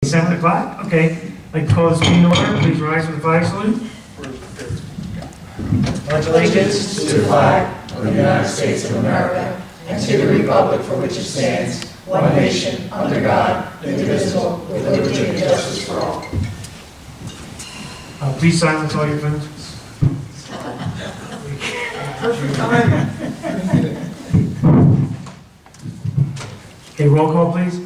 7 o'clock, okay. I'd like to call this meeting to order. Please rise for the flag salute. Pledge allegiance to the flag of the United States of America and to the republic for which it stands, one nation, under God, indivisible, with liberty and justice for all. Please silence all your phones. Perfect time. Okay, roll call, please.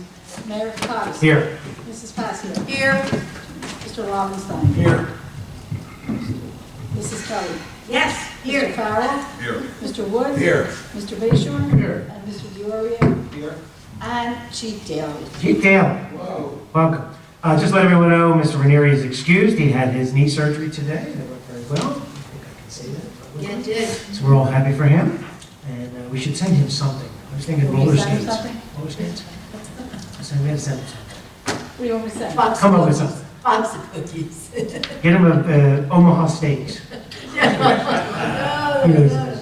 Mayor Cox. Here. Mrs. Passio. Here. Mr. Robinstein. Here. Mrs. Kelly. Yes, Mr. Farrell. Here. Mr. Wood. Here. Mr. Bayshore. Here. And Mr. Diorio. Here. And Chief Daly. Chief Taylor. Whoa. Welcome. Just let everyone know, Mr. Ranieri is excused. He had his knee surgery today. That went very well. I think I can say that. Yeah, it did. So we're all happy for him. And we should send him something. I was thinking Will you roller send him skates. something? Roller skates? So we had to send him something. What do you want me to say? Come up with something. Box of cookies. Get him a Omaha Steaks. He knows that.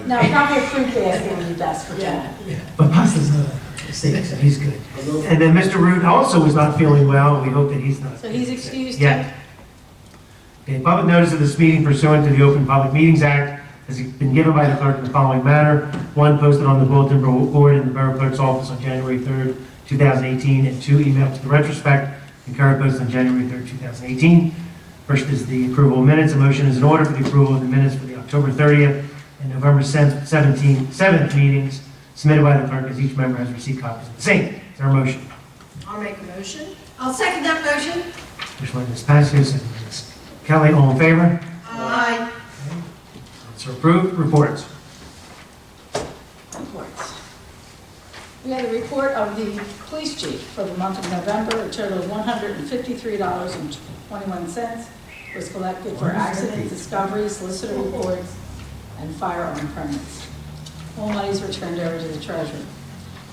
No, probably a fruit basket would be best for John. But pasta's not a steak, so he's good. And then Mr. Root also is not feeling well. We hope that he's not. So he's excused Yeah. Okay, public notice of this meeting pursuant to the Open Public Meetings Act has been given by the clerk in the following manner. One, posted on the bulletin board in the Borough Clerk's office on January 3rd, 2018, and two, emailed to the retrospect and current post on January 3rd, 2018. First is the approval of minutes. A motion is in order for the approval of the minutes for the October 30th and November 7th meetings submitted by the clerk, as each member has received copies of the same. Is there a motion? I'll make a motion. I'll second that motion. First one, Ms. Passios and Ms. Kelly, all in favor? Aye. It's approved. Reports. Reports. We had a report of the police chief for the month of November. A total of $153.21 was collected for accident discovery, solicitor reports, and firearm permits. All monies were turned over to the treasurer.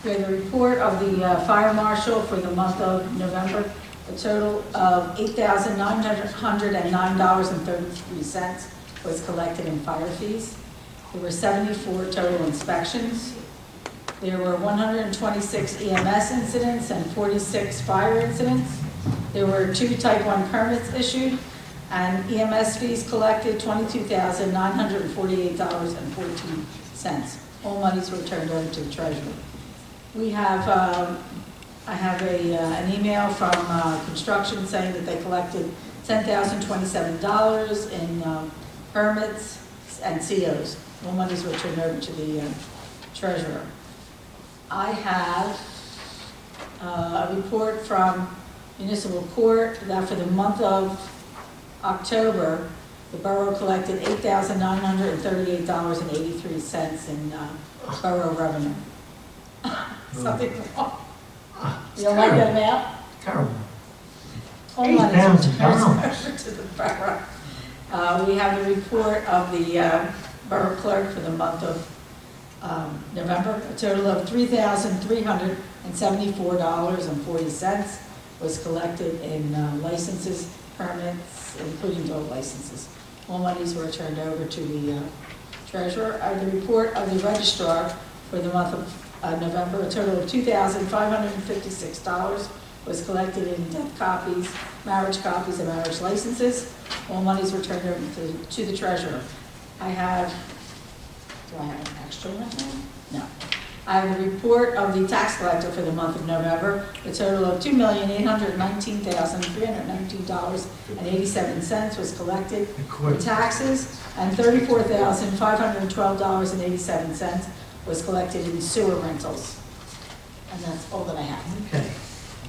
We had a report of the fire marshal for the month of November. A total of $8,909.33 was collected in fire fees. There were 74 total inspections. There were 126 EMS incidents and 46 fire incidents. There were 2 Type 1 permits issued, and EMS fees collected $22,948.14. All monies were turned over to the treasurer. We have, I have an email from construction saying that they collected $10,027 in permits and COs. All monies were turned over to the treasurer. I have a report from municipal court that for the month of October, the borough collected $8,938.83 in borough revenue. Something wrong. You don't like that amount? Terrible. All money was $8,000. transferred to the borough. We have the report of the borough clerk for the month of November. A total of $3,374.40 was collected in licenses, permits, including dog licenses. All monies were turned over to the treasurer. The report of the registrar for the month of November, a total of $2,556 was collected in death copies, marriage copies, and marriage licenses. All monies were turned over to the treasurer. Do I have an extra one? No. I have the report of the tax collector for the month of November, a total of $2,819,319.87 was collected for taxes, and $34,512.87 was collected in sewer rentals. And that's all that I have. Okay.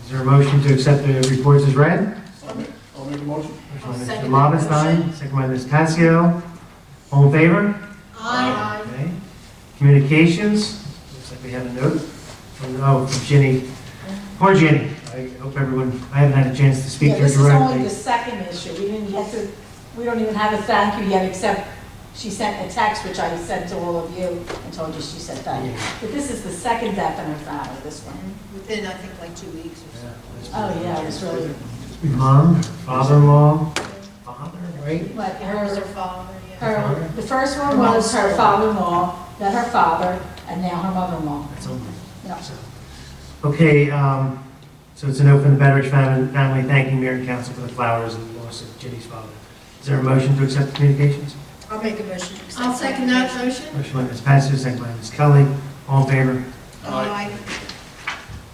Is there a motion to accept the reports as read? I'll make a motion. First by Mr. Second Lobenstein, second by Ms. Passio. All in favor? Aye. Okay. Communications. Looks like we have a note from Ginny. Poor Ginny. I hope everyone, I haven't had a chance to speak Yeah, to her this is only directly. the second issue. We don't even have a thank you yet, except she sent a text, which I sent to all of you, and told you she said thank you. But this is the second death in her family, this one. Within, I think, like 2 weeks or so. Oh, yeah, it was really, Mom, father-in-law, father, right? but Her was her her, father, yeah. the first one was her father-in-law, then her father, and now her mother-in-law. That's only. Yeah. So, okay, So it's a note from the Betteridge family thanking Mayor and Council for the flowers and the loss of Ginny's father. Is there a motion to accept the communications? I'll make a motion to accept. I'll second that motion. Motion by Ms. Passios, second by Ms. Kelly. All in favor? Aye.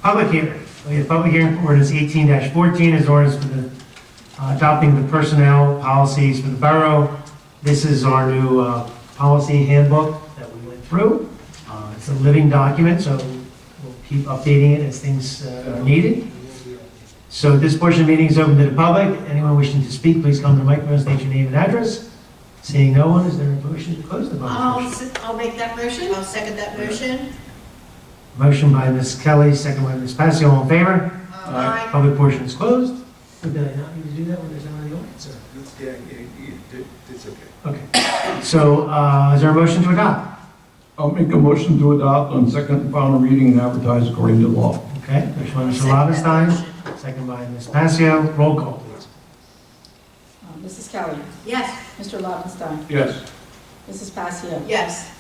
Public hearing. We have public hearing for ordinance 18-14 is ordinance for the adopting the personnel policies for the borough. This is our new policy handbook that we went through. It's a living document, so we'll keep updating it as things are needed. So this portion of the meeting is open to the public. Anyone wishing to speak, please come to the microphone, state your name and address. Seeing no one, is there a motion to close the public portion? I'll make that motion. I'll second that motion. Motion by Ms. Kelly, second by Ms. Passio, all in favor? Aye. Public portion is closed. Did I not need to do that when there's no one in the audience? It's okay. Okay. So is there a motion to adopt? I'll make a motion to adopt on second and final reading and advertise according to law. Okay, motion by Mr. Second that Lobenstein, motion. second by Ms. Passio. Roll call, please. Mrs. Kelly. Yes. Mr. Lobenstein. Yes. Mrs. Passios. Yes.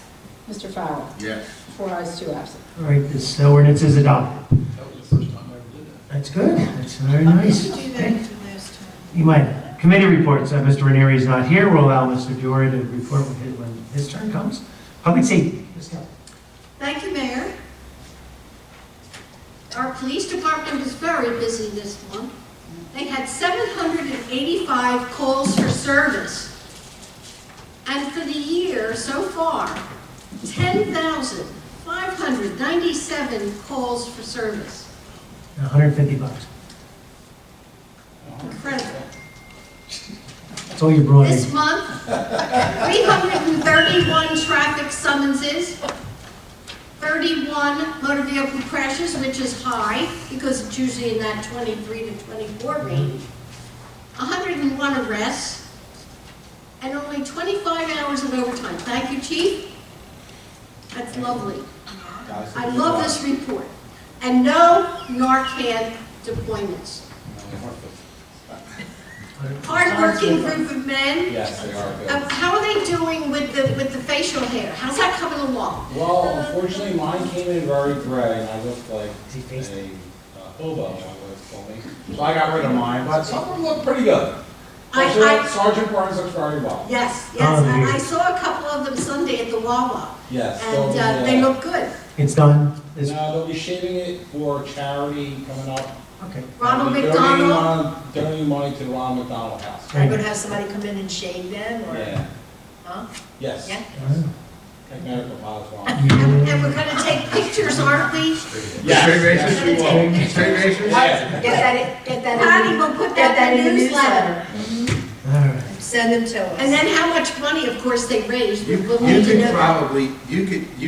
Mr. Farrell. Yes. 4 ayes, 2 absent. All right, this ordinance is adopted. That was the first time I ever did that. That's good. That's very Did nice. you do that last time? You might. Committee reports. Mr. Ranieri is not here. We'll allow Mr. Diori to report when his turn comes. Public safety. Ms. Kelly. Thank you, Mayor. Our police department was very busy this month. They had 785 calls for service. And for the year so far, 10,597 calls for service. $150. Incredible. That's all you brought in. This month, 331 traffic summonses, 31 motor vehicle crashes, which is high because it's usually in that 23 to 24 range, 101 arrests, and only 25 hours of overtime. Thank you, Chief. That's lovely. I love this report. And no Narcan deployments. Hard-working group of men. Yes, they are good. How are they doing with the facial hair? How's that coming along? Well, unfortunately, mine came in very gray, and I looked like Is he faced a hobo, my wife told me. So I got rid of mine, but some of them look pretty good. Sergeant Burns looks very well. Yes, Oh, yes. there you I saw a couple of them Sunday at the Wawa, Yes. and they look good. It's done. This- No, they'll be shaving it for charity coming up. Okay. Ronald They'll be McDonald. Donating money to the Ronald McDonald House. I'm gonna have somebody come in and shave them, or? Yeah. Huh? Yes. Yeah. Like medical pilots want. And we're gonna take pictures, aren't we? Yes, Straight yes, racers? we will. Straight racers? Yeah. Get that Patty will put that in the newsletter. All right. Send them to us. And then how much money, of course, they raised. You We'll need to could know that. probably, you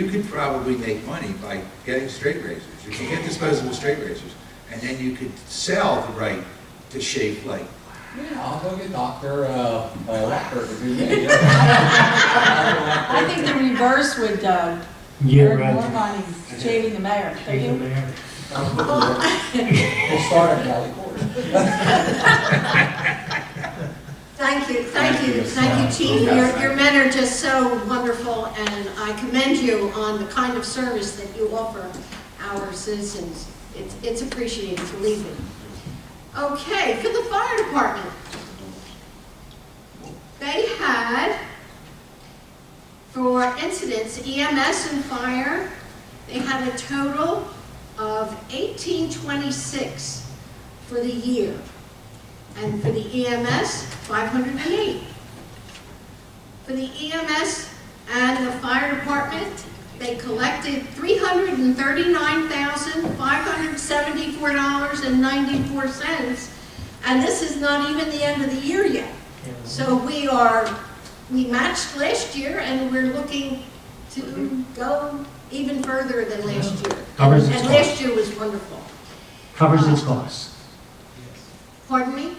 could probably make money by getting straight razors. You can get disposable straight razors, and then you could sell the right to shave light. Yeah, I'll go get Dr. Elector to do me. I think the reverse would Yeah, earn more right. money shaving the mayor. Don't you? We'll start at Valley Court. Thank you, Chief. Yes. Your men are just so wonderful, and I commend you on the kind of service that you offer our citizens. It's appreciated, believe me. Okay, for the fire department. They had, for incidents, EMS and fire, they had a total of 1826 for the year. And for the EMS, 508. For the EMS and the fire department, they collected $339,574.94, and this is not even the end of the year yet. So we matched last year, and we're looking to go even further than last year. Covers its And costs. last year was wonderful. Covers its costs. Pardon me?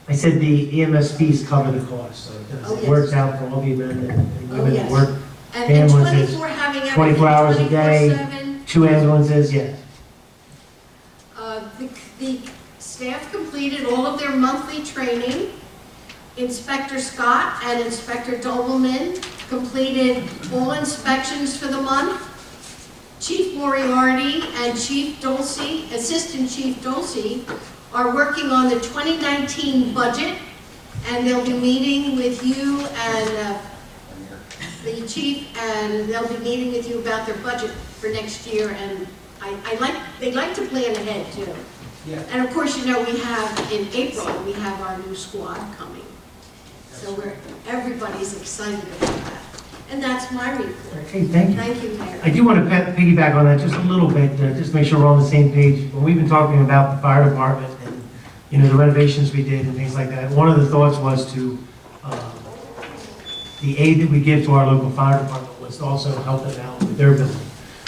I said the EMS fees cover the cost, so Oh, it yes. works out for all the men and Oh, women that yes. work. And Ambulances, 24 having 24 hours a day. 24/7. 2 ambulances, yes. The staff completed all of their monthly training. Inspector Scott and Inspector Dobleman completed all inspections for the month. Chief Moriarty and Chief Dulce, Assistant Chief Dulce, are working on the 2019 budget, and they'll be meeting with you and the chief, and they'll be meeting with you about their budget for next year, and they'd like to plan ahead too. Yeah. And of course, you know, we have, in April, we have our new squad coming. So everybody's excited about that. And that's my report. Okay, thank you. Thank you, Mayor. I do want to piggyback on that just a little bit, just to make sure we're on the same page. When we've been talking about the fire department and, you know, the renovations we did and things like that, one of the thoughts was to, the aid that we give to our local fire department was to also help them out with their building.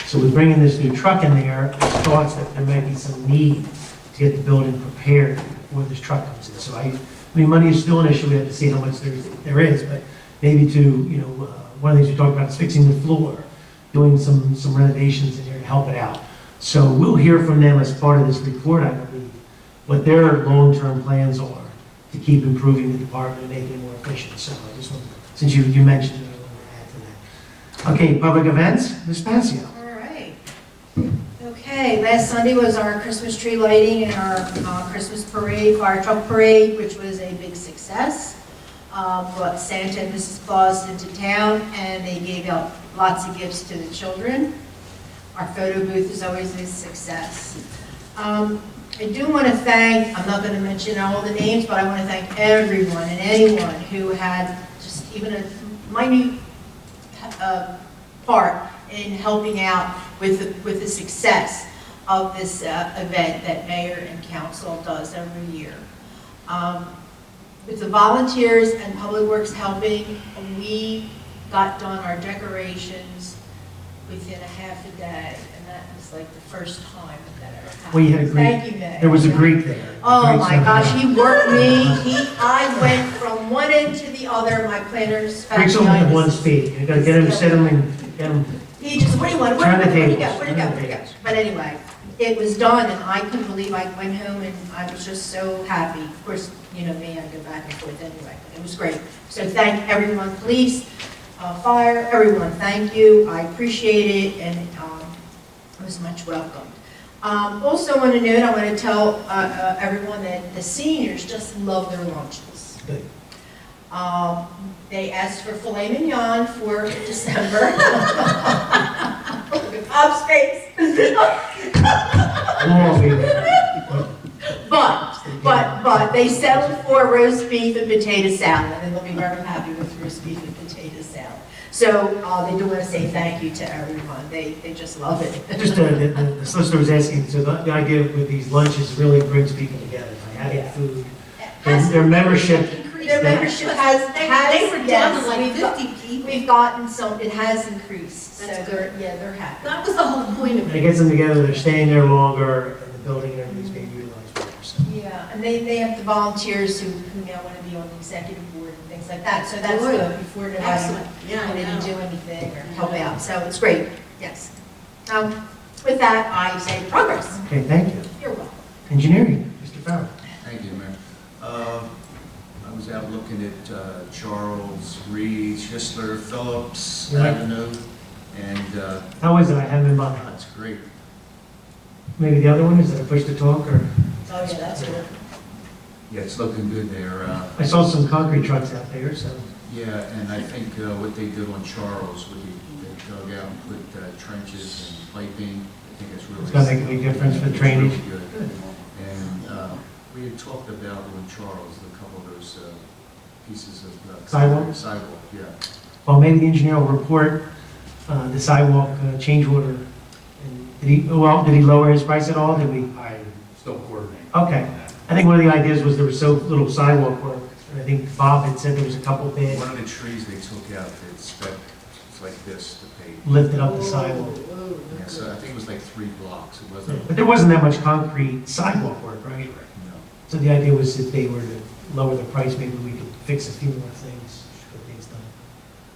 So with bringing this new truck in there, there's thoughts that there might be some need to get the building prepared before this truck comes in. So I mean, money is still an issue. We have to see how much there is, but maybe to, you know, one of the things we talked about is fixing the floor, doing some renovations in there to help it out. So we'll hear from them as part of this report, I believe, what their long-term plans are to keep improving the department and making it more efficient. So I just want, since you mentioned it, I wanted to add to that. Okay, public events, Ms. Passio. All right. Okay, last Sunday was our Christmas tree lighting and our Christmas parade, fire truck parade, which was a big success. Brought Santa and Mrs. Claus into town, and they gave out lots of gifts to the children. Our photo booth is always a success. I do want to thank, I'm not going to mention all the names, but I want to thank everyone and anyone who had just even a minute part in helping out with the success of this event that Mayor and Council does every year. With the volunteers and Public Works helping, we got done our decorations within a half a day, and that was like the first time that ever happened. Well, you had a great, Thank you, Mayor. there was a Greek there. Oh Great my Santa gosh, Claus. he worked me. I went from one end to the other. My planners. Greeks only have one speed. You gotta get him, set him, and get him. He just, what do you want? Turn the Where'd he go? tables. Where'd he go? Where'd he go? But anyway, it was done, and I couldn't believe I went home, and I was just so happy. Of course, you know me, I go back and forth anyway. It was great. So thank everyone, police, fire, everyone. Thank you. I appreciate it, and it was much welcomed. Also, want to note, I want to tell everyone that the seniors just love their lunches. Good. They asked for filet mignon for December. Bob's face. We'll all be there. But they settled for roast beef and potato salad, and they'll be very happy with roast beef and potato salad. So they do want to say thank you to everyone. They just love it. Just the solicitor was asking, so the idea with these lunches really brings people together by having food. Their membership. Their membership has They were down to like we've got- 50 people. We've gotten some, it has increased, so That's they're happy. That was the whole point of And it it. gets them together, they're staying there longer, and the building and everything's being utilized better. So Yeah, and they have the volunteers who now want to be on the executive board and things like that, so that's Good. good, before nobody Excellent. Yeah, I wanted know. to do anything or help out, so it's great, yes. With that, I say progress. Okay, thank you. You're welcome. Engineering, Mr. Farrell. Thank you, Mayor. I was out looking at Charles, Reed, Schistler, Phillips Yeah. Avenue, and How is it? I haven't been by. that's great. Maybe the other one, is that a push to talk, or? Oh, yeah, that's good. Yeah, it's looking good there. I saw some concrete trucks out there, so. Yeah, and I think what they did on Charles, they dug out and put trenches and piping, I think it's really. It's gonna make a big difference for It's drainage. really good. And we had talked about on Charles, a couple of those pieces of. Sidewalk? Sidewalk, yeah. Well, maybe the engineer will report the sidewalk change order. And did he lower his price at all? Did we? I still coordinate. Okay. I think one of the ideas was there was so little sidewalk work. And I think Bob had said there was a couple big One of the trees they took out, it's like this to pave. lifted up the sidewalk. Yeah, so I think it was like 3 blocks, it wasn't, But there wasn't that much concrete sidewalk work, right? no. So the idea was if they were to lower the price, maybe we could fix a few more things, get things done.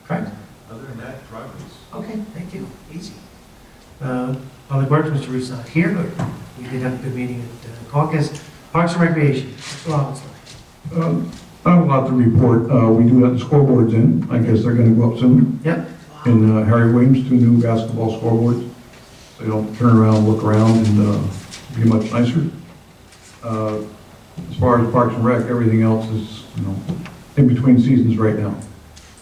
Correct? Other than that, progress. Okay, thank you. Easy. Public Works, Mr. Root's not here, but we did have a good meeting at caucus. Parks and Recreation, Mr. Robinson. I have a lot to report. We do have the scoreboards in. I guess they're going to go up soon. Yep. And Harry Williams, 2 new basketball scoreboards. so you don't turn around, look around, and be much nicer. As far as Parks and Rec, everything else is, in between seasons right now.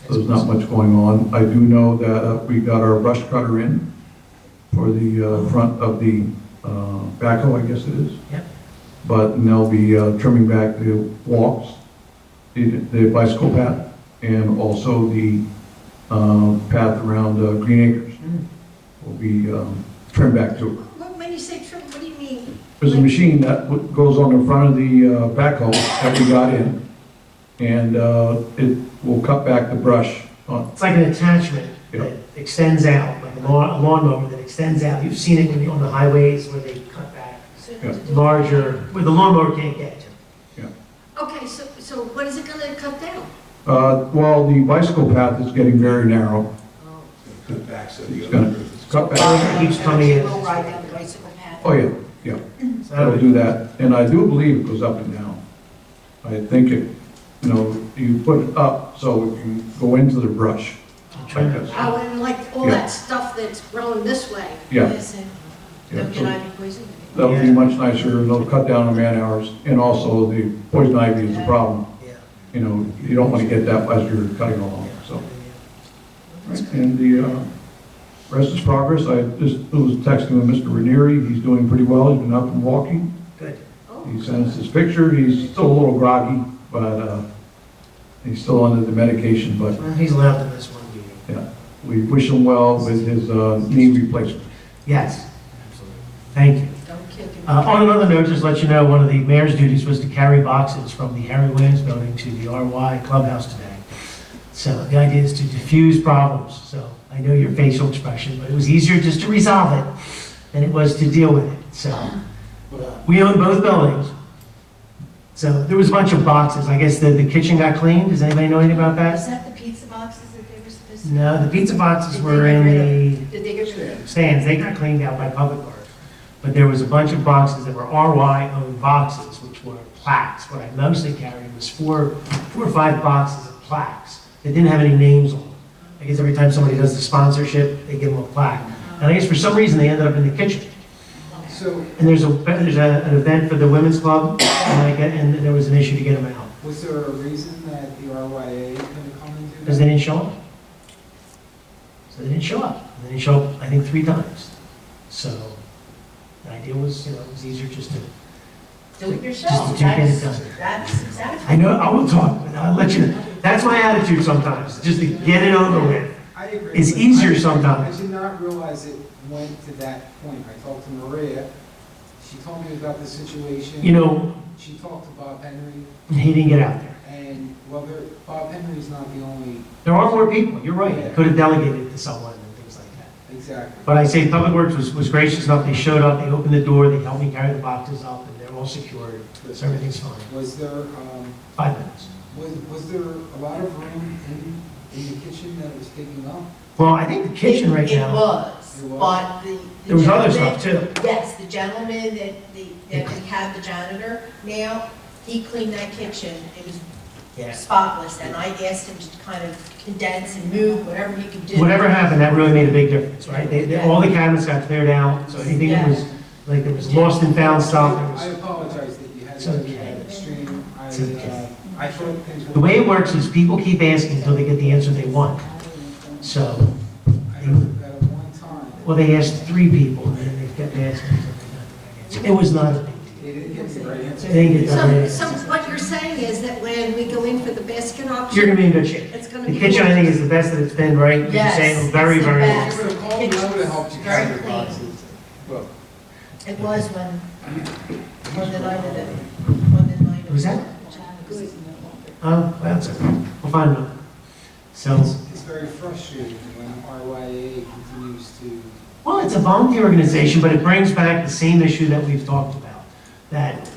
So there's not much going on. I do know that we got our brush cutter in for the front of the backhoe, I guess it is. Yep. But they'll be trimming back the walks, the bicycle path, and also the path around Green Acres will be trimmed back to it. When you say trim, what do you mean? There's a machine that goes on the front of the backhoe that we got in, and it will cut back the brush on. It's like an attachment Yeah. that extends out, like a lawnmower that extends out. You've seen it when you're on the highways where they cut back Yeah. larger, where the lawnmower can't get to. Okay, so what is it gonna cut down? Well, the bicycle path is getting very narrow. Cut back so the It's gonna cut back. It keeps coming in. We'll ride down the bicycle path. Oh, yeah, yeah. So That'll do that. And I do believe it goes up and down. I think it, you put it up so it can go into the brush. Like this. Oh, and like all Yeah. that stuff that's growing this way. Yeah. Listen, Yeah, don't so get ivy poisoning. that'll be much nicer, and they'll cut down on man hours. And also, the poison ivy is a problem. Yeah. You don't want to get that as you're cutting along, so. Right, and the rest is progress. I just was texting with Mr. Ranieri. He's doing pretty well. He's been up and walking. Good. He sent us his picture. He's still a little groggy, but he's still under the medication. But Well, he's allowed to miss one meeting. yeah, we wish him well with his knee replacement. Yes, absolutely. Thank you. Don't kick him. On another note, just to let you know, one of the mayor's duties was to carry boxes from the Harry Williams building to the RY clubhouse today. So the idea is to diffuse problems. So I know your facial expression, but it was easier just to resolve it than it was to deal with it. So we own both buildings. So there was a bunch of boxes. I guess the kitchen got cleaned. Does anybody know anything about Was that? that the pizza boxes that they were supposed to? No, the pizza boxes Did were they in get rid the of- Did they get rid of? stands. They got cleaned out by Public Works. But there was a bunch of boxes that were RY-owned boxes, which were plaques. What I mostly carried was four or five boxes of plaques that didn't have any names on them. I guess every time somebody does the sponsorship, they give them a plaque. And I guess for some reason, they ended up in the kitchen. So, And there's an event for the women's club, and there was an issue to get them out. was there a reason that the RYA couldn't come and do Because that? they didn't show up. So they didn't show up. They didn't show up, I think, 3 times. So the idea was, it was easier just to, Do it yourself. Just to get it That's- done. That's exactly. I know, I will talk, but I'll let you know. That's my attitude sometimes, just to get it over with. I agree. It's but easier I sometimes. did not realize it went to that point. I talked to Maria. She told me about the situation. He She talked to Bob Henry, didn't get out there. and Bob Henry's not the only, There are more people, you're right. I could have delegated it to someone and things like that. exactly. But I say Public Works was gracious enough, they showed up, they opened the door, they helped me carry the boxes up, and they're all secured, so everything's fine. Was there, 5 minutes. was there a lot of room in the kitchen that was taking up? Well, I think the kitchen right It now, was, It was? but the. there was other gentleman- stuff too. Yes, the gentleman that we have the janitor now, he cleaned that kitchen. It was Yeah. spotless, and I asked him to kind of condense and move whatever he could do. Whatever happened, that really made a big difference, right? All the cabinets got cleared out, so anything that was, like, there was lost and found stuff, there I was. apologize that you had It's to do okay. that extreme. It's okay. I thought things were. The way it works is people keep asking until they get the answer they want. So, I heard that at one time. well, they asked 3 people, and then they kept asking until they got the right answer. It was not a big deal. They didn't get the right answer. They didn't get the right So answer. what you're saying is that when we go in for the basket auction. You're gonna be in good shape. It's gonna The be. kitchen, I think, is the best that it's been, right? You're Yes, saying very, it's the very well. best. I would have called you, I would have helped you Very carry the clean. boxes. Well, It was when the night of the. Who's that? Oh, that's okay. We'll find another. So, it's very frustrating when RYA continues to, well, it's a volunteer organization, but it brings back the same issue that we've talked about, that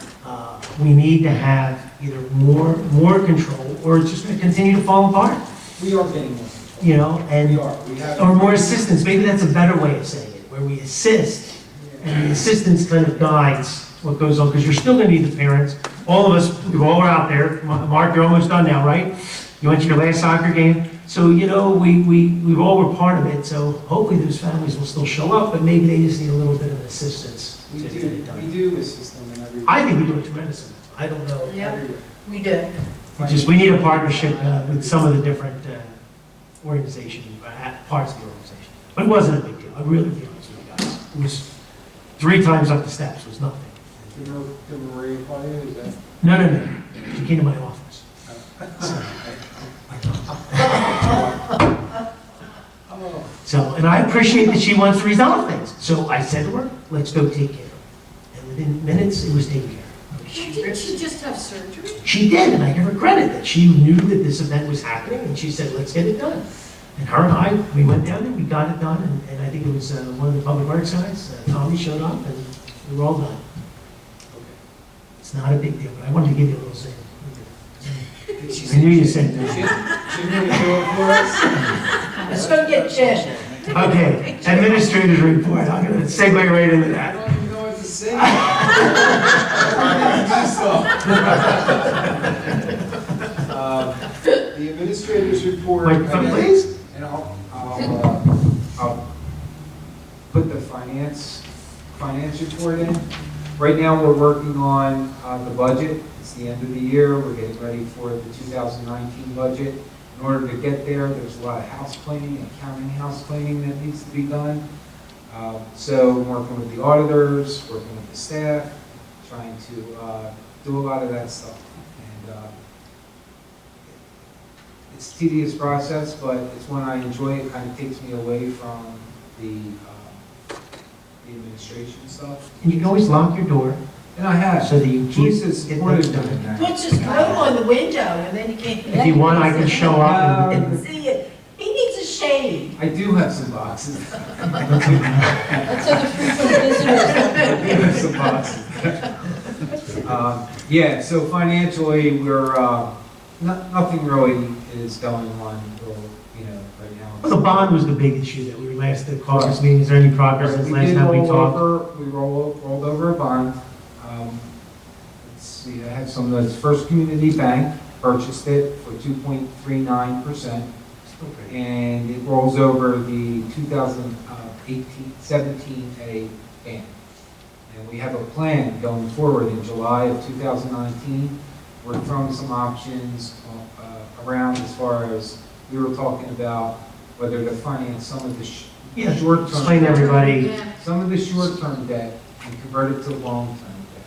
we need to have either more control, or it's just going to continue to fall apart, we are getting more control. and, We are, we have. or more assistance. Maybe that's a better way of saying it, where we assist, and the assistance kind of guides what goes on, because you're still going to need the parents. All of us, we all are out there. Mark, you're almost done now, right? You went to your last soccer game. So, you know, we all were part of it, so hopefully those families will still show up, but maybe they just need a little bit of assistance to get it done. do assist them in every. I think we do a tremendous amount. I don't know. Yeah, we do. We need a partnership with some of the different organizations, parts of the organization. But it wasn't a big deal, I really be honest with you guys. It was 3 times up the steps, was nothing. Did Maria call you, is that? No. She came to my office. So, and I appreciate that she wants to resolve things. So I said to her, let's go take care of it. And within minutes, it was taken care of. Didn't she just have surgery? She did, and I give her credit that she knew that this event was happening, and she said, let's get it done. And her and I, we went down there, we got it done, and I think it was one of the public works guys, Tommy showed up, and we were all done. It's not a big deal, but I wanted to give you a little thing. I knew you said that. She's gonna do it for us? Let's go get Jen. Okay, administrator's report, I'm gonna segue right into I that. don't even know what to say. The administrator's report. Microphone, please. And I'll put the finance report in. Right now, we're working on the budget. It's the end of the year. We're getting ready for the 2019 budget. In order to get there, there's a lot of house cleaning, accounting house cleaning that needs to be done. So I'm working with the auditors, working with the staff, trying to do a lot of that stuff. And it's a tedious process, but it's one I enjoy. It kind of takes me away from the administration stuff. And you can always lock your door, And I have. so that you keep Joyce has it supported me done. in that. Puts his coat on the window and then you can't. If you want, I can show up and And see it. He needs a shade. I do have some boxes. That's so the frequent visitors. I do have some boxes. Yeah, so financially, we're, nothing really is going on, you know, right now. Well, the bond was the big issue that we were last at caucus meeting. Is there any progress since last time we talked? We rolled over a bond. Let's see, I have some of those First Community Bank purchased it for 2.39%. And it rolls over the 2017A ban. And we have a plan going forward in July of 2019. We're throwing some options around as far as we were talking about whether to finance some of the Yeah, short-term. explain to everybody. Yeah. Some of the short-term debt and convert it to long-term debt.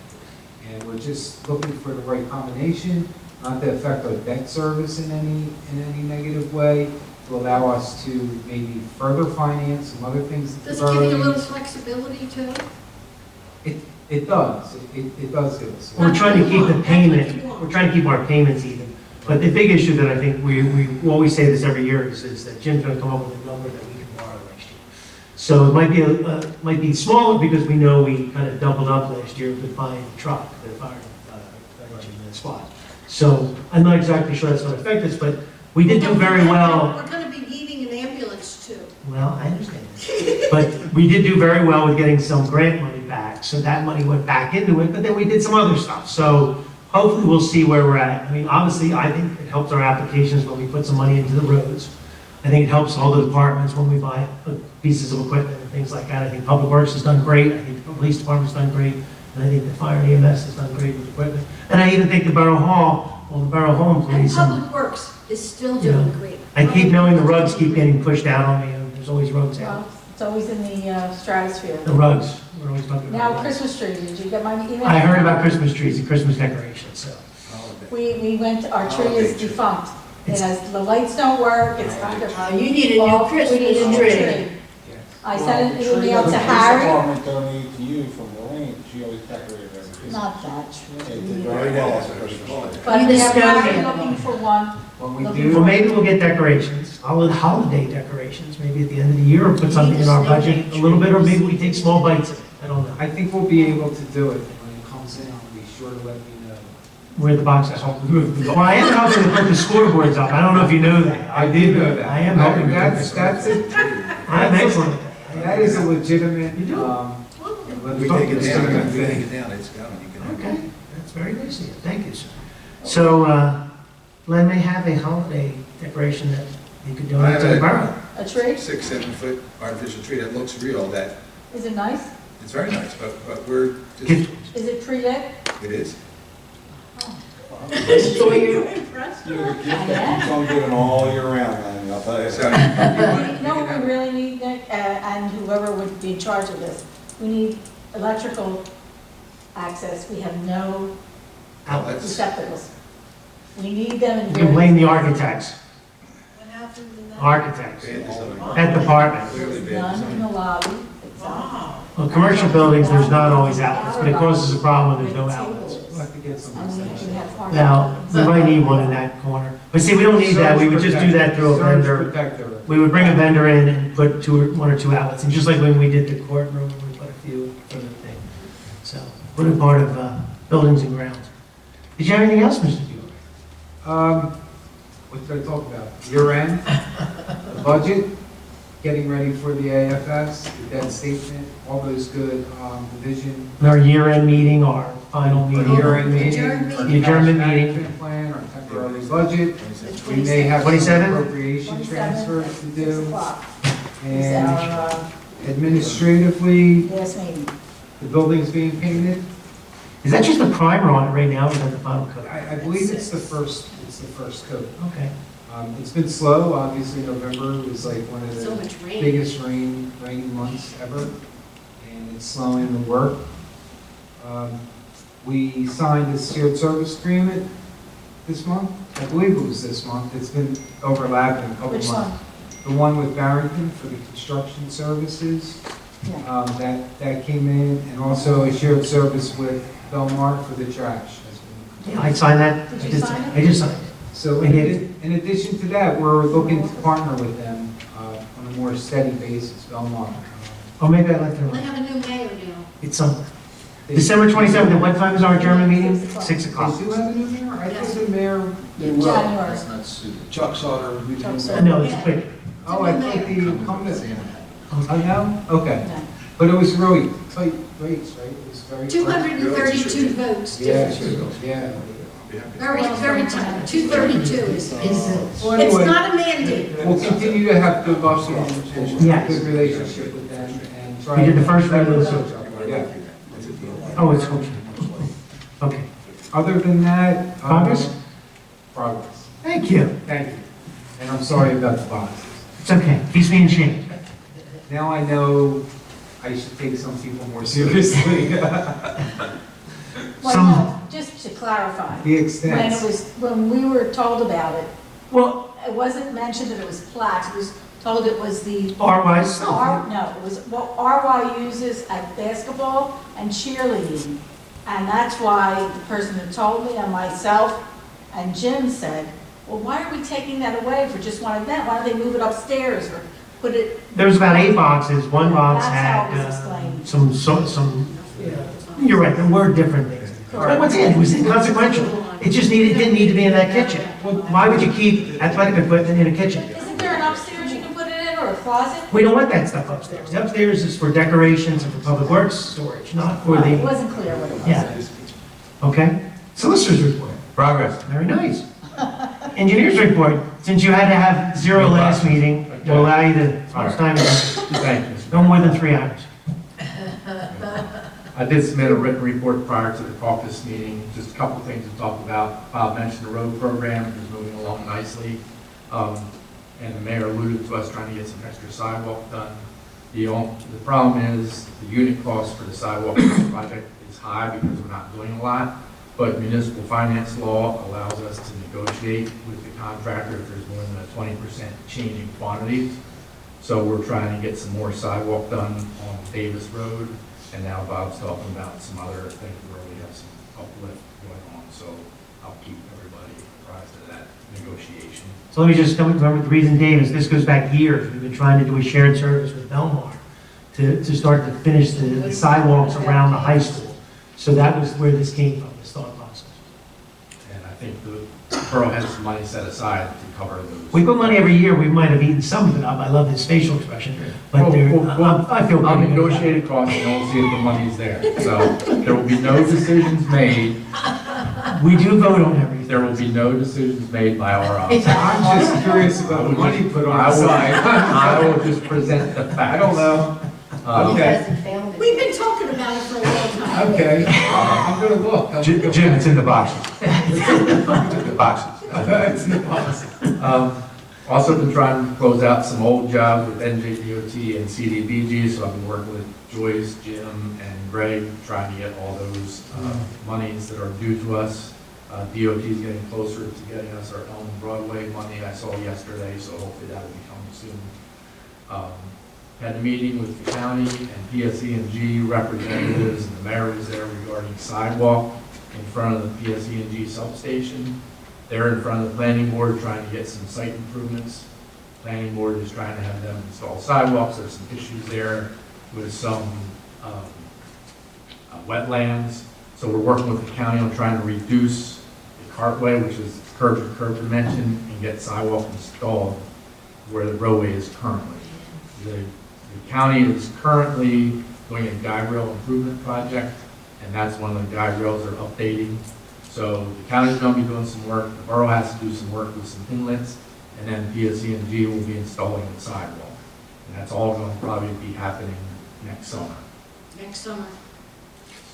And we're just looking for the right combination, not to affect our debt service in any negative way, to allow us to maybe further finance some other things that Does the it give you a borough little needs. flexibility too? It does. It does give us. We're trying to keep the payment, we're trying to keep our payments even. But the big issue that I think we always say this every year is that Jim's gonna come up with a number that we can borrow next year. So it might be smaller because we know we kind of doubled up last year with buying the truck, the fire engine and squad. So I'm not exactly sure that's gonna affect us, but we did do very well. We're gonna be needing an ambulance too. Well, I understand. But we did do very well with getting some grant money back, so that money went back into it, but then we did some other stuff. So hopefully we'll see where we're at. I mean, obviously, I think it helps our applications when we put some money into the roads. I think it helps all the departments when we buy pieces of equipment and things like that. I think Public Works has done great, I think the police department's done great, and I think the fire and EMS has done great with equipment. And I even think the Borough Hall, well, the Borough Home And Police. Public Works is still Yeah. doing great. I keep knowing the rugs keep getting pushed out on me, and there's always rugs out. Well, it's always in the stratosphere. The rugs, we're always talking about. Now, rugs. Christmas tree, did you get my email? I heard about Christmas trees and Christmas decorations, so. We went, our tree is defunct. It has, the lights don't work, it's not good. You need a new Christmas tree. I sent an Well, the tree email that to the police Harry, department donated to you from Lorraine, she always decorated everything. not that tree. It did very well as a Christmas tree. But You we just have know Harry that. looking for one. When we Well, do, maybe we'll get decorations, holiday decorations, maybe at the end of the year, or put something in our budget a little bit, or maybe we take small bites of it, I don't know. I think we'll be able to do it. When it comes in, I'll be sure to let you know. Where the box is. Well, I am helping to put the scoreboards up, I don't know if you know that. I did know that. I am helping. to put the That's scoreboards it. up. I'm excellent. That is a legitimate, You do? We take it down, we take it down, it's going, you can. Okay, that's very nice of you, thank you, sir. So, Len may have a holiday decoration that you could donate to the borough. A tree? 6, 7 foot artificial tree that looks real, that, Is it nice? it's very nice, but we're just, Get- Is it tree lit? it is. So you're impressed? You're a gift that keeps on giving all year round, man, I'll tell you. So, You know what we really need, Nick, and whoever would be in charge of this? We need electrical access. We have no outlets. receptacles. We need them in. You can blame the architects, What happened in that? architects, Bad design. that department. Clearly There's bad none in design. the lobby. It's Well, commercial buildings, there's not always outlets, but it causes a problem when there's no outlets. We'll have to get some. And we have hard. Now, we might need one in that corner. But see, we don't need that, we would just do that through a Surge vendor. protector. We would bring a vendor in and put one or two outlets, and just like when we did the courtroom, we put a few for the thing. So, what a part of buildings and grounds. Did you have anything else, Mr. Bueller? What did I talk about? Year end, the budget, getting ready for the AFS, the debt statement, all those good, division. Our year-end meeting, our final Our meeting. year-end meeting. Adjourned our The adjournment cash meeting. management plan, our temporary budget. The We may have some 27th? appropriation transfers to 6 do. o'clock is And our administratively, last meeting. the building's being painted. Is that just a primer on it right now, or is that the final coat? I believe it's the first coat. Okay. It's been slow, obviously November was like one of So the much rain. biggest rainy months ever, and it's slowing the work. We signed a shared service agreement this month, I believe it was this month, it's been overlapping a couple Which months. one? The one with Barrington for the construction services, Yeah. that came in, and also a shared service with Belmar for the trash. Yeah, I signed that. Did you sign it? I just signed it. So I did. in addition to that, we're looking to partner with them on a more steady basis, Belmar. Oh, maybe I left it We on. have a new mayor now. It's something. December 27th, at what time is our German meeting? 6 o'clock. 6 They o'clock. do have a new mayor? I Yes. think the mayor, January. That's not suited. Chuck Sauter would be the Chuck new Sauter. mayor. No, it's quick. oh, I thought the incumbent. Okay. Oh, no? Okay. No. But it was really tight race, right? It was very. 232 votes Yeah, difference. yeah. Very, very tight. 232 is, Well, it's anyway, not a mandate. we'll continue to have good luck and Yes. good relationship with them and try. We did the first resolution. Yeah. Oh, it's okay. Okay. Other than that. Progress? Progress. Thank you. Thank you. And I'm sorry about the boxes. It's okay. Keeps me in shape. Now I know I should take some people more seriously. Well, Some- no, just to clarify, The when extent. it was, when we were told about it, Well, it wasn't mentioned that it was plaques, it was told it was the R-wise, No, it was what RY uses at basketball and cheerleading. And that's why the person that told me and myself and Jim said, well, why are we taking that away for just one event? Why don't they move it upstairs or put it, there was about 8 boxes. One box That's how had it was explained. some, you're right, there were different things. But once again, it was inconsequential. It just didn't need to be in that kitchen. Why would you keep athletic equipment in a kitchen? isn't there an upstairs you can put it in or a closet? We don't want that stuff upstairs. The upstairs is for decorations and for public works storage, not for It the, wasn't clear what it was. yeah. Okay? Solicitor's report. Progress. Very nice. Engineer's report, since you had to have 0 last meeting, we'll allow you to, next time, Thank you. no more than 3 hours. I did submit a written report prior to the caucus meeting, just a couple of things to talk about. Bob mentioned the road program is moving along nicely. And the mayor alluded to us trying to get some extra sidewalk done. The problem is the unit cost for the sidewalk project is high because we're not doing a lot. But municipal finance law allows us to negotiate with the contractor if there's more than a 20% change in quantities. So we're trying to get some more sidewalk done on Davis Road. And now Bob's talking about some other things where we have some uplift going on. So I'll keep everybody apprised of that negotiation. So let me just remember the reason, Davis, this goes back years. We've been trying to do a shared service with Belmar to start to finish the sidewalks around the high school. So that was where this came from, this thought process. And I think the borough has some money set aside to cover those. We put money every year, we might have eaten some of it up. I love his facial expression, but there, I feel I'll pretty good about it. negotiate costs and we'll see if the money's there. So there will be no decisions made We do vote on everything. There will be no decisions made by our office. I'm just curious about the money put on the side. I will just present the facts. I don't know. Okay. We've been talking about it for a long time. Okay, I'm gonna look. Jim, it's in the boxes. The boxes. It's in the box. Also been trying to close out some old jobs with NJDOT and CDBG, so I've been working with Joyce, Jim, and Greg, trying to get all those monies that are due to us. DOT is getting closer to getting us our Elm Broadway money I saw yesterday, so hopefully that will be coming soon. Had a meeting with the county and PSE&G representatives, and the mayor was there regarding sidewalk in front of the PSE&G substation. They're in front of the planning board trying to get some site improvements. Planning board is trying to have them install sidewalks. There's some issues there with some wetlands. So we're working with the county on trying to reduce the cartway, which is curb dimension, and get sidewalk installed where the roadway is currently. The county is currently doing a guide rail improvement project, and that's one of the guide rails they're updating. So the county's going to be doing some work, the borough has to do some work with some inlets, and then PSE&G will be installing the sidewalk. And that's all going to probably be happening next summer. Next summer.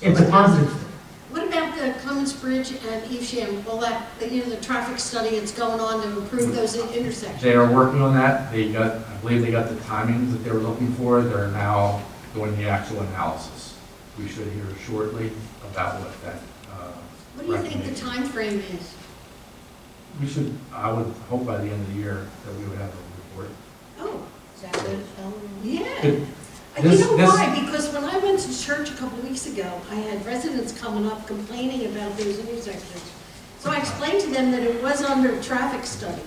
It's a positive thing. What about the Clements Bridge and Evesham, all that, the traffic study that's going on to improve those intersections? They are working on that. I believe they got the timings that they were looking for. They're now doing the actual analysis. We should hear shortly about what that What do you think the time frame is? I would hope by the end of the year that we would have a report. Oh, Is that good? yeah. Good. You know why? Because when I went to church a couple weeks ago, I had residents coming up complaining about those intersections. So I explained to them that it was under traffic study.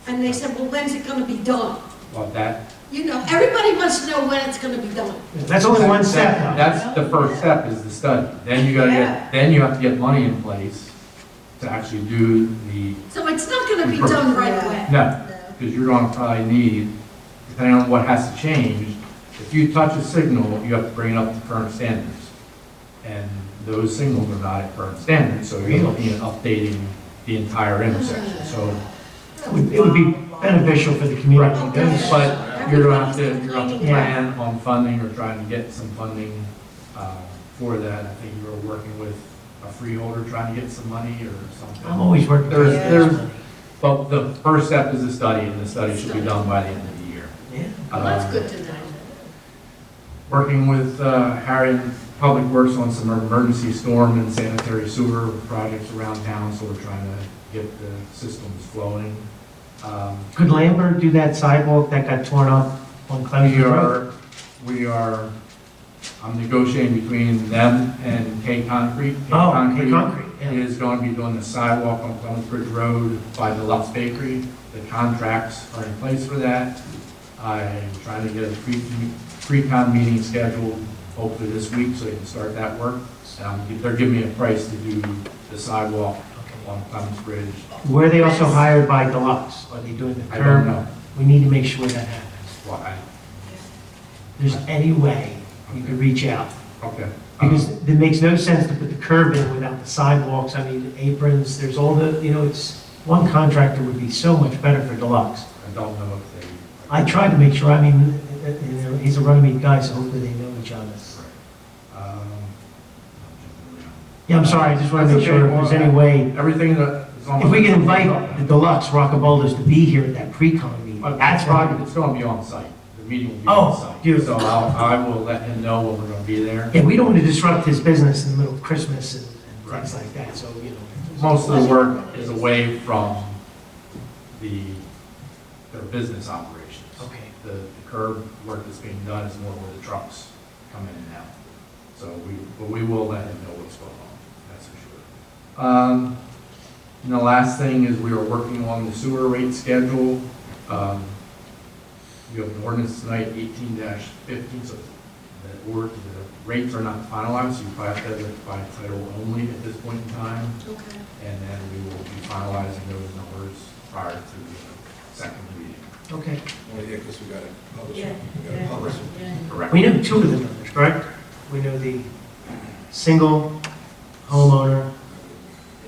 And they said, well, when's it gonna be done? Well, that, You know, everybody wants to know when it's gonna be done. That's only one step, though. that's the first step is the study. Then you gotta get, then you have to get money in place to actually do the, So it's not gonna be done right away. no, because you're gonna probably need, depending on what has to change, if you touch a signal, you have to bring it up to current standards. And those signals are not at current standards, so you're looking at updating the entire intersection. So, It would be beneficial for the community. but you're gonna have to plan on funding or trying to get some funding for that. I think you were working with a freeholder trying to get some money or something. I'm always working. But the first step is the study, and the study should be done by the end of the year. Yeah. Well, that's good to know. Working with Harry Public Works on some emergency storm and sanitary sewer projects around town, so we're trying to get the systems flowing. Could Lambert do that sidewalk that got torn up on Clemens Road? I'm negotiating between them and K Concrete. Oh, K Concrete, yeah. Is going to be doing the sidewalk on Clemens Bridge Road by the Lux Bakery. The contracts are in place for that. I'm trying to get a pre-con meeting scheduled, hopefully this week, so they can start that work. And they're giving me a price to do the sidewalk on Clemens Bridge. Were they also hired by Deluxe? Are they doing the I curb? don't know We need to make sure that happens. why. If there's any way you could reach out. Okay. Because it makes no sense to put the curb in without the sidewalks, I mean, aprons, there's all the, it's, one contractor would be so much better for Deluxe. I don't know if they. I tried to make sure, I mean, he's a Runnemede guy, so hopefully they know each other. Yeah, I'm sorry, I just want to make sure if there's any way, Everything that is on. if we can invite the Deluxe Rockaboulders to be here at that pre-con meeting, that's right. It's going to be on site. The meeting will be Oh, on site. beautiful. So I will let him know when we're going to be there. Yeah, we don't want to disrupt his business in the middle of Christmas and Right. things like that, so, Most of the work is away from their business operations. Okay. The curb work that's being done is more where the trucks come in and out. So we will let him know what's going on, that's for sure. And the last thing is we are working on the sewer rate schedule. We have an ordinance tonight, 18-15, so the rates are not finalized, so you probably have to have it by title only at this point in time. Okay. And then we will be finalizing those numbers prior to the second reading. okay. Well, yeah, because we got to publish Yeah, it. We got to publish it. Yeah. Correct. We know two of the numbers, correct? We know the single homeowner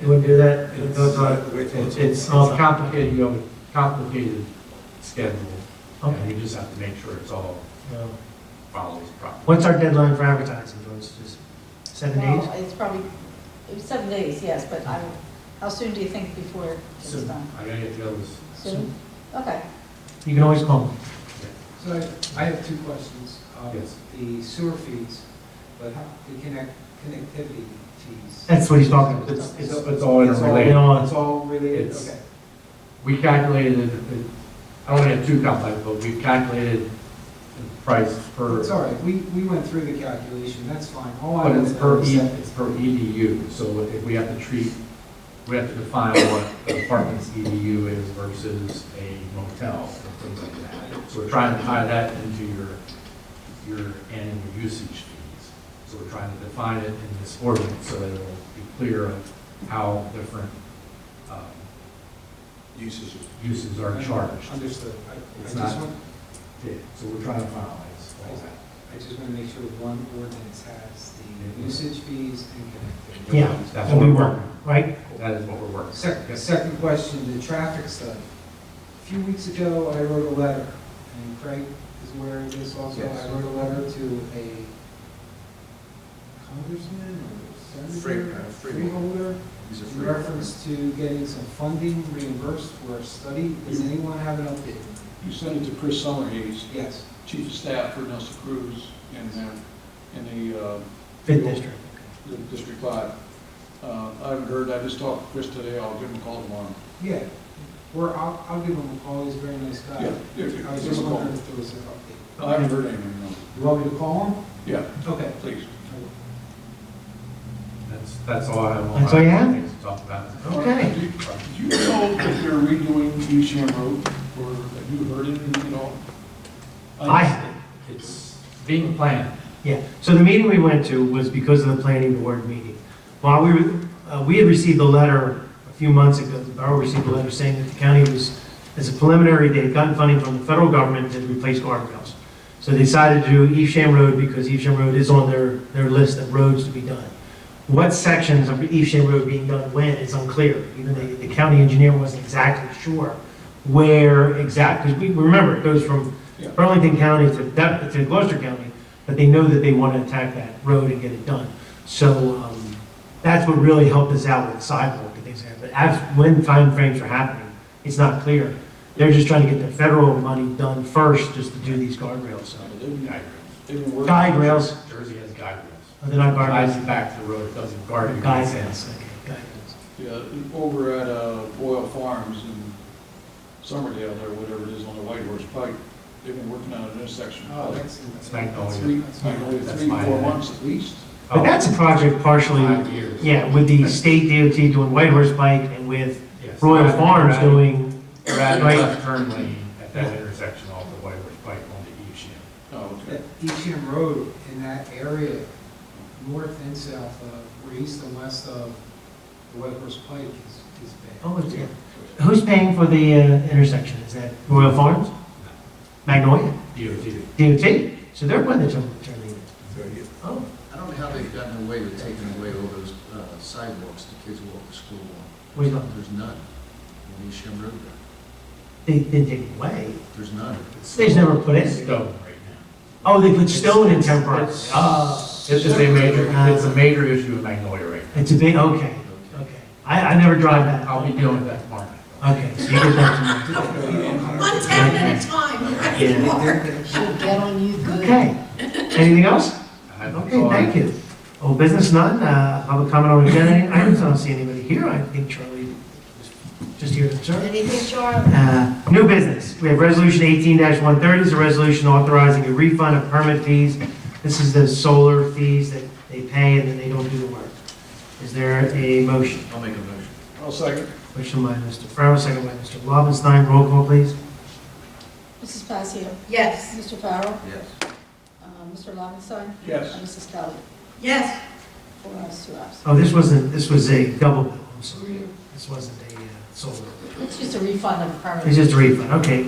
You wouldn't do that? It's, Go to- wait till It's it's- complicated, you have a complicated schedule, Okay. and you just have to make sure it's all No. follows properly. What's our deadline for advertising? It's just 7 days? Well, it's probably, it was 7 days, yes, but how soon do you think before it's Soon. done? I gotta get those. Soon? Okay. You can always call me. So I have two questions. Yes. The sewer fees, but the connectivity fees. That's what he's talking about. It's all interrelated. It's all related, It's- okay. We calculated, I don't have too complicated, but we've calculated the price per, It's all right, we went through the calculation, that's fine. All I but want it's to per, know is that it's per EDU, so if we have to define what an apartment's EDU is versus a motel, or things like that. So we're trying to tie that into your annual usage fees. So we're trying to define it in this ordinance so that it'll be clear of how different uses are charged. Understood. It's I not- just want, Yeah, so we're trying to finalize all that. I just want to make sure one ordinance has the usage fees and connectivity. Yeah, That's so what we we're work, working. right? That is what we're working. Second question, the traffic study. A few weeks ago, I wrote a letter, and Craig is aware of this also. Yes. I wrote a letter to a congressman or senator, freeholder, He's a in free. reference to getting some funding reimbursed for a study. Does anyone have an update? You sent it to Chris Summerhays, Yes. Chief of Staff for Nelson Cruz, in the Fifth district. District 5. I haven't heard, I just talked to Chris today, I'll give him a call tomorrow. Yeah, or I'll give him a call, he's a very nice guy. Yeah, I was give just him a call. wondering if there was an update. I haven't heard anything, no. You want me to call him? Yeah, Okay. please. That's all I have on That's all you my have? things to talk about. Okay. Do you know if they're redoing East Sham Road, or have you heard anything at all? I have. It's being planned. Yeah, so the meeting we went to was because of the planning board meeting. While we had received a letter a few months ago, the borough received a letter saying that the county was, as a preliminary, they had gotten funding from the federal government to replace guardrails. So they decided to do East Sham Road because East Sham Road is on their list of roads to be done. What sections of East Sham Road being done when is unclear. Even the county engineer wasn't exactly sure where exactly, because we remember it goes from Burlington County to Gloucester County, but they know that they want to attack that road and get it done. So that's what really helped us out with the sidewalk and things like that. But as when time frames are happening, it's not clear. They're just trying to get the federal money done first, just to do these guardrails. So. They've been working. Guide rails, Jersey has guide rails. oh, they're not Guides guardrails. you back to the road, it doesn't guard you. Guide rails, okay, guide rails. Yeah, over at Boyle Farms in Summerdale, or whatever it is, on the White Horse Pike, they've been working on an intersection. Oh, that's. It's Magnolia. Three, That's my 4 head. months at least. But that's a project partially, 5 years. yeah, with the state DOT doing White Horse Pike and with Yes. Royal We're Farms adding- doing, We're adding right? left turn lane at that intersection off the White Horse Pike onto East Sham. Oh, okay. That East Road in that area, north and south of, or east and west of the White Horse Pike is bad. oh, it's, yeah. Who's paying for the intersection? Is that Royal Farms? Magnolia? DOT. DOT? So they're putting the turn lane in. Oh, I don't know how they've gotten away with taking away all those sidewalks the kids walk to school on. where's that? There's none on East Sham Road there. They didn't take it away. There's none. They just never put It's it. stone right now. Oh, they put stone in temporary. It's- Oh, It's just it's a major issue in Magnolia right now. it's a big, okay, okay. I never drive that. I'll be dealing with that tomorrow. Okay, so you get that tomorrow. One town at a time, right? Yeah. She'll get on you good. Okay, anything else? I have Okay, thank you. Old business none, public comment on agenda items, I don't see anybody here, I think Charlie was just here to observe. Anything, Charlie? New business, we have resolution 18-130, is a resolution authorizing a refund of permit fees. This is the solar fees that they pay and then they don't do the work. Is there a motion? I'll make a motion. I'll second. Motion by Mr. Farrell, second by Mr. Lobenstein, roll call please. Mrs. Passier? Yes. Mr. Farrell? Yes. Mr. Lobenstein? Yes. And Mrs. Kelly? Yes. 4 ayes, 2 absent. Oh, this was a double bill, I'm sorry. This wasn't a solar. It's just a refund of permit. It's just a refund, okay.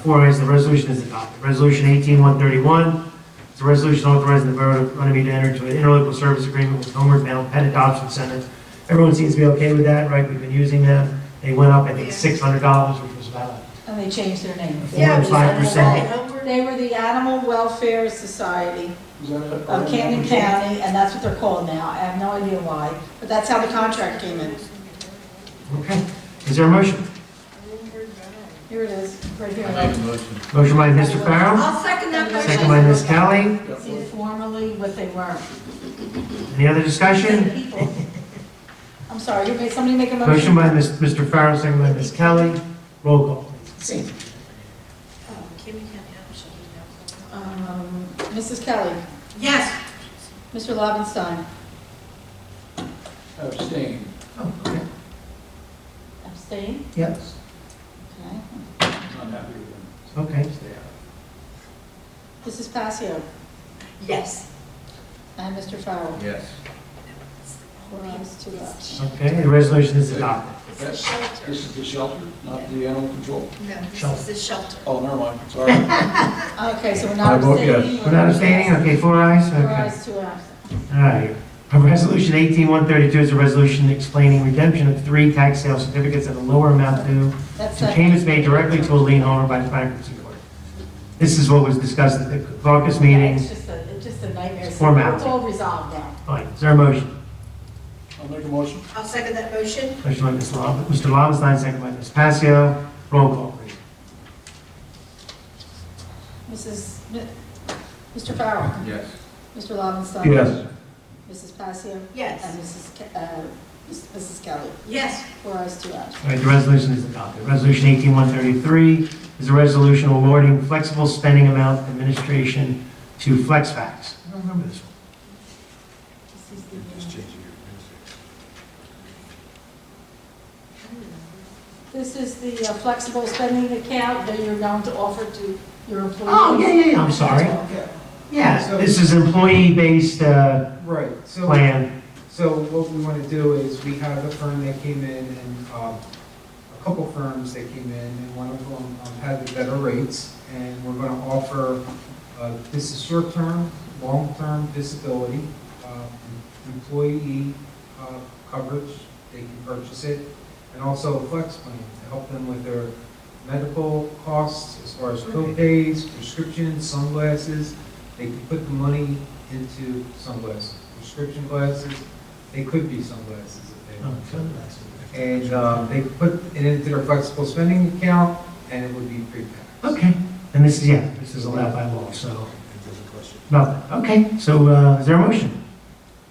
4 ayes, the resolution is adopted. Resolution 18-131, it's a resolution authorizing the Borough of Runnemede to enter into an interlocal service agreement with Homeward Bound Pet Adoption Center Everyone seems to be okay with that, right? We've been using them. They went up, I think, Yeah. $600, which was about And they changed their name. 4.5%. They were the Animal Welfare Society Is that it? of Camden County, and that's what they're called now. I have no idea why, but that's how the contract came in. Okay. Is there a motion? Here it is, right here. I make a motion. Motion by Mr. Farrell, I'll second that motion. second by Ms. Kelly. See, formally what they were. Any other discussion? People. I'm sorry, somebody make a Motion motion? by Mr. Farrell, second by Ms. Kelly. Roll call, please. Mrs. Kelly, Yes. Mr. Lobenstein, Abstain. Oh, okay. abstain? Yes. Okay. Not happy with them. Okay. Stay out. Mrs. Passio, Yes. and Mr. Farrell. Yes. 4 ayes, 2 absent. Okay, the resolution is adopted. This is the shelter, not the animal control. No, this Shelter. is the shelter. Oh, never mind, sorry. Okay, so we're I not vote yes. abstaining? We're not abstaining? Okay, 4 ayes? 4 Okay. ayes, 2 absent. All right. Resolution 18132 is a resolution explaining redemption of 3 tax sale certificates at a lower amount due That's to that. payments made directly to a lien holder by the bankruptcy court. This is what was discussed at the caucus meeting. It's just a nightmare. Formality. It's all resolved now. Fine. Is there a motion? I'll make a motion. I'll second that motion. Motion by Mr. Lobenstein, second by Ms. Passio. Roll call, please. Mr. Farrell, Yes. Mr. Lobenstein. Yes. Mrs. Passio. Yes. And Mrs. Kelly. Yes. 4 ayes, 2 absent. All right, the resolution is adopted. Resolution 18133 is a resolution awarding flexible spending amount administration to FlexFax. I don't remember this one. This is the, Just changing your music. This is the flexible spending account that you're going to offer to your employees. Oh, yeah, I'm sorry. Yeah, this is employee-based Right, so. plan. So what we want to do is, we have a firm that came in, and a couple firms that came in, and one of them had the better rates, and we're going to offer, this is short-term, long-term disability, employee coverage, they can purchase it, and also a flex plan to help them with their medical costs, as far as co-pays, prescriptions, sunglasses. They can put the money into sunglasses, prescription glasses. They could be sunglasses if they want. And they put it into their flexible spending account, and it would be pre-tax. Okay, and this is allowed by law, so, nothing. Okay, so is there a motion?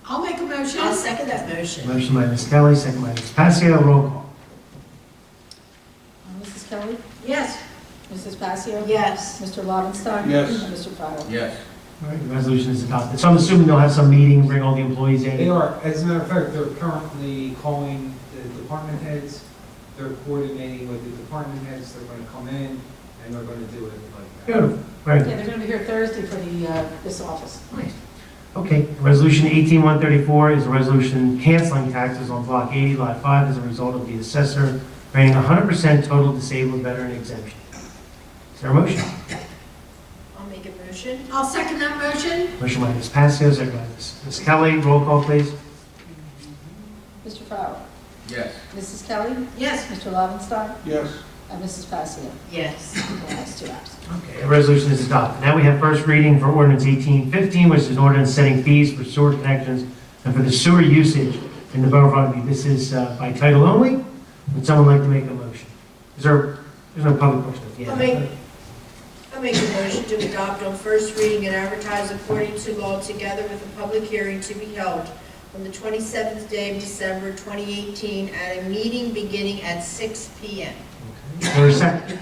I'll make a motion. I'll second that motion. Motion by Ms. Kelly, second by Ms. Passio. Roll call. Mrs. Kelly, Yes. Mrs. Passio. Yes. Mr. Lobenstein. Yes. And Mr. Farrell. Yes. All right, the resolution is adopted. So I'm assuming they'll have some meeting, bring all the employees in? They are, as a matter of fact, they're currently calling the department heads. They're coordinating with the department heads. They're going to come in, and they're going to do it like that. Beautiful. Very Yeah, good. they're going to be here Thursday for this office. Okay, resolution 18134 is a resolution canceling taxes on block 80, lot 5 as a result of the assessor granting 100% total disabled veteran exemption. Is there a motion? I'll make a motion. I'll second that motion. Motion by Ms. Passio, second by Ms. Kelly. Roll call, please. Mr. Farrell, Yes. Mrs. Kelly, Yes. Mr. Lobenstein, Yes. and Mrs. Passio. Yes. 4 ayes, 2 absent. Okay, the resolution is adopted. Now we have first reading for ordinance 1815, which is an ordinance setting fees for sewer connections and for the sewer usage in the Borough of Runnemede. This is by title only. Would someone like to make a motion? There's no public portion. I'll make a motion to adopt on first reading and advertise according to law, together with a public hearing to be held on the 27th day of December 2018 at a meeting beginning at 6 p.m. Is there a second?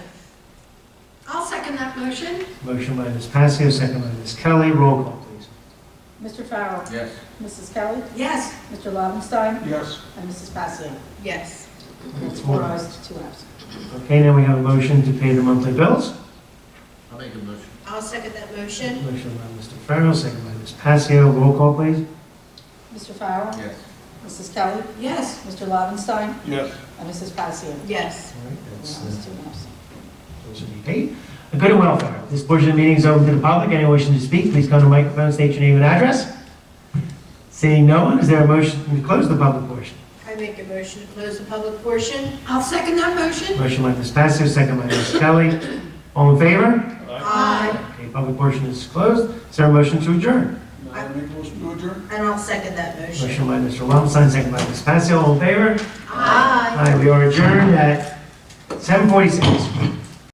I'll second that motion. Motion by Ms. Passio, second by Ms. Kelly. Roll call, please. Mr. Farrell, Yes. Mrs. Kelly, Yes. Mr. Lobenstein, Yes. and Mrs. Passio. Yes. That's 4 ayes, 2 absent. Okay, now we have a motion to pay the monthly bills. I'll make a motion. I'll second that motion. Motion by Mr. Farrell, second by Ms. Passio. Roll call, please. Mr. Farrell, Yes. Mrs. Kelly, Yes. Mr. Lobenstein, Yes. and Mrs. Passio. Yes. All right, 4 that's, ayes, 2 absent. those will be paid. Good and welfare. This portion of the meeting is open to the public. Anyone wishing to speak, please come to the microphone, state your name and address. Seeing no one, is there a motion to close the public portion? I motion to close the public portion? I'll second that motion. Motion by Ms. Passive, second by Ms. Kelly. All in favor? Aye. Okay, public portion is closed. Is there a motion to adjourn? Now, I make a motion to adjourn? And I'll second that motion. Motion by Mr. Lowenstein, second by Ms. Passive. All in favor? Aye. Aye, we are adjourned at 7:46.